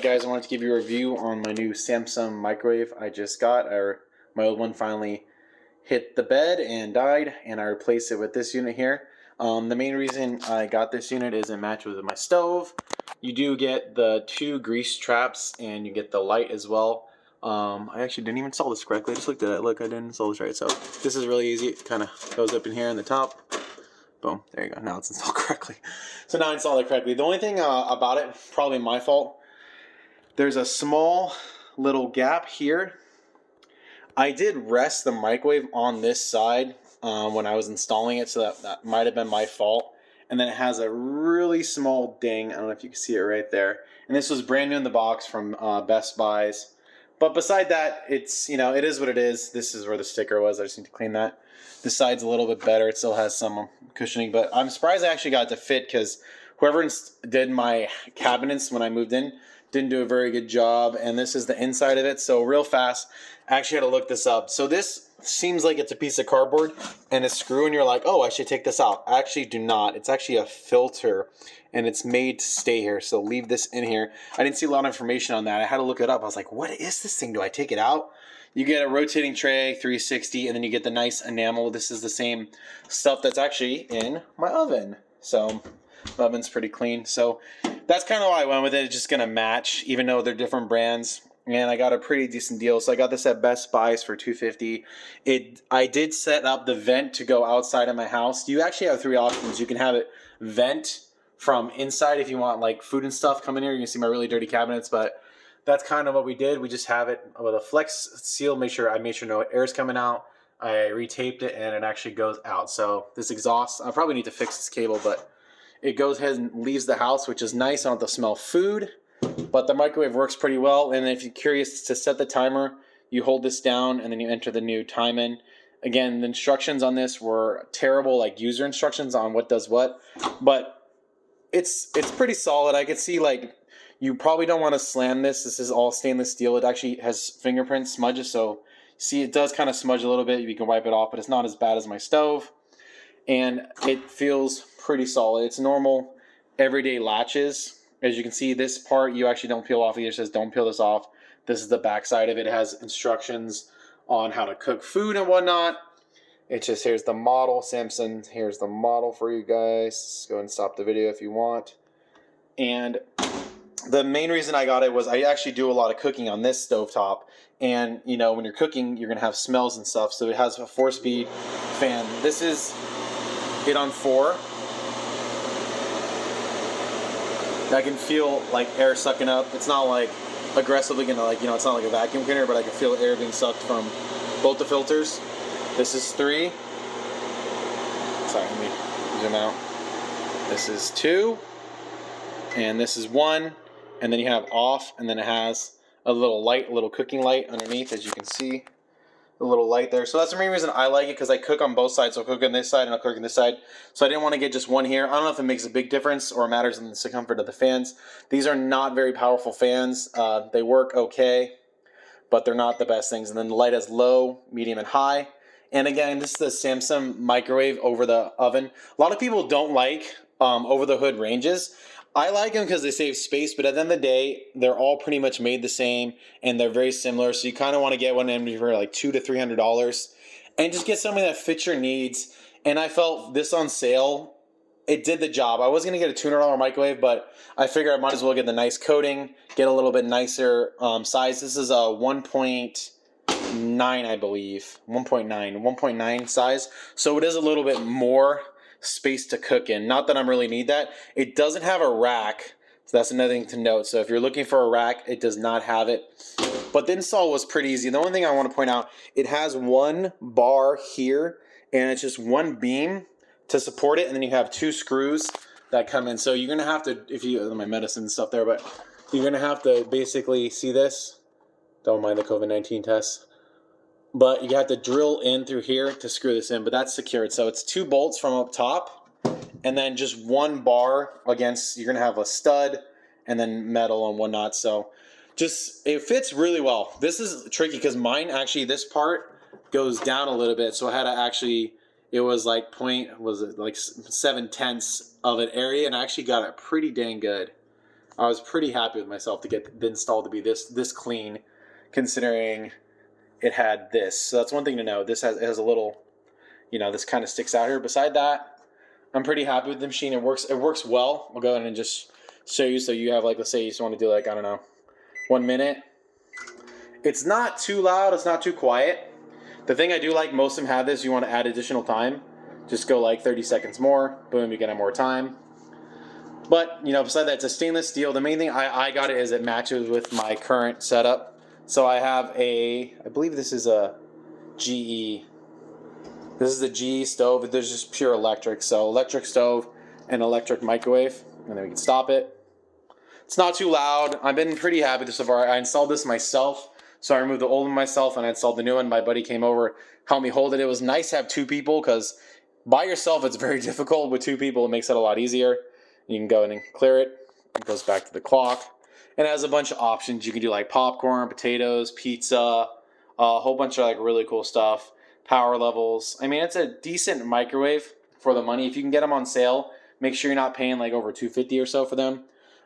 Guys, I wanted to give you a review on my new Samsung microwave I just got. My old one finally hit the bed and died, and I replaced it with this unit here. The main reason I got this unit is it matches with my stove. You do get the 2 grease traps, and you get the light as well. I actually didn't even install this correctly. I just looked at it. Look, I didn't install this right. So this is really easy. It kind of goes up in here on the top. Boom. There you go. Now it's installed correctly. So now I installed it correctly. The only thing about it, probably my fault, there's a small little gap here. I did rest the microwave on this side when I was installing it, so that might have been my fault. And then it has a really small ding. I don't know if you can see it right there. And this was brand new in the box from Best Buys. But beside that, it's, you know, it is what it is. This is where the sticker was. I just need to clean that. This side's a little bit better. It still has some cushioning, but I'm surprised I actually got it to fit because whoever did my cabinets when I moved in didn't do a very good job. And this is the inside of it. So real fast, I actually had to look this up. So this seems like it's a piece of cardboard and a screw, and you're like, oh, I should take this out. Actually, do not. It's actually a filter, and it's made to stay here. So leave this in here. I didn't see a lot of information on that. I had to look it up. I was like, what is this thing? Do I take it out? You get a rotating tray, 360, and then you get the nice enamel. This is the same stuff that's actually in my oven. So the oven's pretty clean. So that's kind of why I went with it. It's just going to match, even though they're different brands. And I got a pretty decent deal. So I got this at Best Buys for $250. I did set up the vent to go outside of my house. You actually have 3 options. You can have it vent from inside if you want like food and stuff come in here. You can see my really dirty cabinets, but that's kind of what we did. We just have it with a flex seal. I made sure no air is coming out. I retaped it and it actually goes out. So this exhaust, I probably need to fix this cable, but it goes ahead and leaves the house, which is nice. I don't have to smell food, but the microwave works pretty well. And if you're curious to set the timer, you hold this down and then you enter the new time in. Again, the instructions on this were terrible, like user instructions on what does what, but it's pretty solid. I could see like you probably don't want to slam this. This is all stainless steel. It actually has fingerprint smudges, so see it does kind of smudge a little bit. You can wipe it off, but it's not as bad as my stove. And it feels pretty solid. It's normal everyday latches. As you can see, this part you actually don't peel off either. It says don't peel this off. This is the back side of it. It has instructions on how to cook food and whatnot. It's just, here's the model, Samsung. Here's the model for you guys. Go ahead and stop the video if you want. And the main reason I got it was I actually do a lot of cooking on this stovetop. And, you know, when you're cooking, you're going to have smells and stuff. So it has a 4-speed fan. This is it on 4. I can feel like air sucking up. It's not like aggressively gonna, like, you know, it's not like a vacuum cleaner, but I can feel air being sucked from both the filters. This is 3. Sorry, let me zoom out. This is 2. And this is 1. And then you have off, and then it has a little light, a little cooking light underneath, as you can see. A little light there. So that's the main reason I like it, because I cook on both sides. So I'll cook on this side and I'll cook on this side. So I didn't want to get just one here. I don't know if it makes a big difference or matters in the circumference of the fans. These are not very powerful fans. They work okay, but they're not the best things. And then the light has low, medium, and high. And again, this is the Samsung microwave over the oven. A lot of people don't like over the hood ranges. I like them because they save space, but at the end of the day, they're all pretty much made the same, and they're very similar. So you kind of want to get one for like $200 to $300, and just get something that fits your needs. And I felt this on sale, it did the job. I was going to get a $200 microwave, but I figured I might as well get the nice coating, get a little bit nicer size. This is a 1.9, I believe, 1.9 size. So it is a little bit more space to cook in. Not that I really need that. It doesn't have a rack, so that's another thing to note. So if you're looking for a rack, it does not have it. But the install was pretty easy. The only thing I want to point out, it has 1 bar here, and it's just 1 beam to support it, and then you have 2 screws that come in. So you're gonna have to, if you, my medicine and stuff there, but you're gonna have to basically see this. Don't mind the COVID-19 test. But you have to drill in through here to screw this in, but that's secured. So it's 2 bolts from up top, and then just 1 bar against, you're gonna have a stud, and then metal and whatnot. So just, it fits really well. This is tricky because mine actually, this part goes down a little bit. So I had to actually, it was like 7/10 of an area, and I actually got it pretty dang good. I was pretty happy with myself to get the install to be this clean, considering it had this. So that's one thing to know. It has a little, this kind of sticks out here. Beside that, I'm pretty happy with the machine. It works well. I'll go ahead and just show you. So you have, like, let's say you just want to do, like, I don't know, 1 minute. It's not too loud. It's not too quiet. The thing I do like, most of them have this. You want to add additional time. Just go like 30 seconds more. Boom, you get more time. But, beside that, it's a stainless steel. The main thing I got it is it matches with my current setup. So I have I believe this is a GE. This is a GE stove. There's just pure electric. So electric stove and electric microwave. And then we can stop it. It's not too loud. I've been pretty happy with this so far. I installed this myself. So I removed the old one myself and I installed the new one. My buddy came over, helped me hold it. It was nice to have two people because by yourself it's very difficult. With two people it makes it a lot easier. You can go in and clear it. It goes back to the clock. And it has a bunch of options. You can do like popcorn, potatoes, pizza, a whole bunch of like really cool stuff. Power levels. I mean, it's a decent microwave for the money. If you can get them on sale, make sure you're not paying like over $250 or so for them.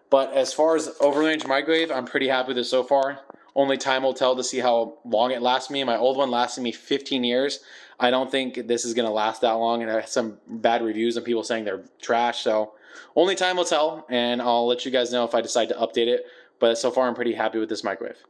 But as far as overrange microwave, I'm pretty happy with this so far. Only time will tell to see how long it lasts me. My old one lasted me 15 years. I don't think this is going to last that long, and I have some bad reviews and people saying they're trash. So only time will tell, and I'll let you guys know if I decide to update it. But so far, I'm pretty happy with this microwave.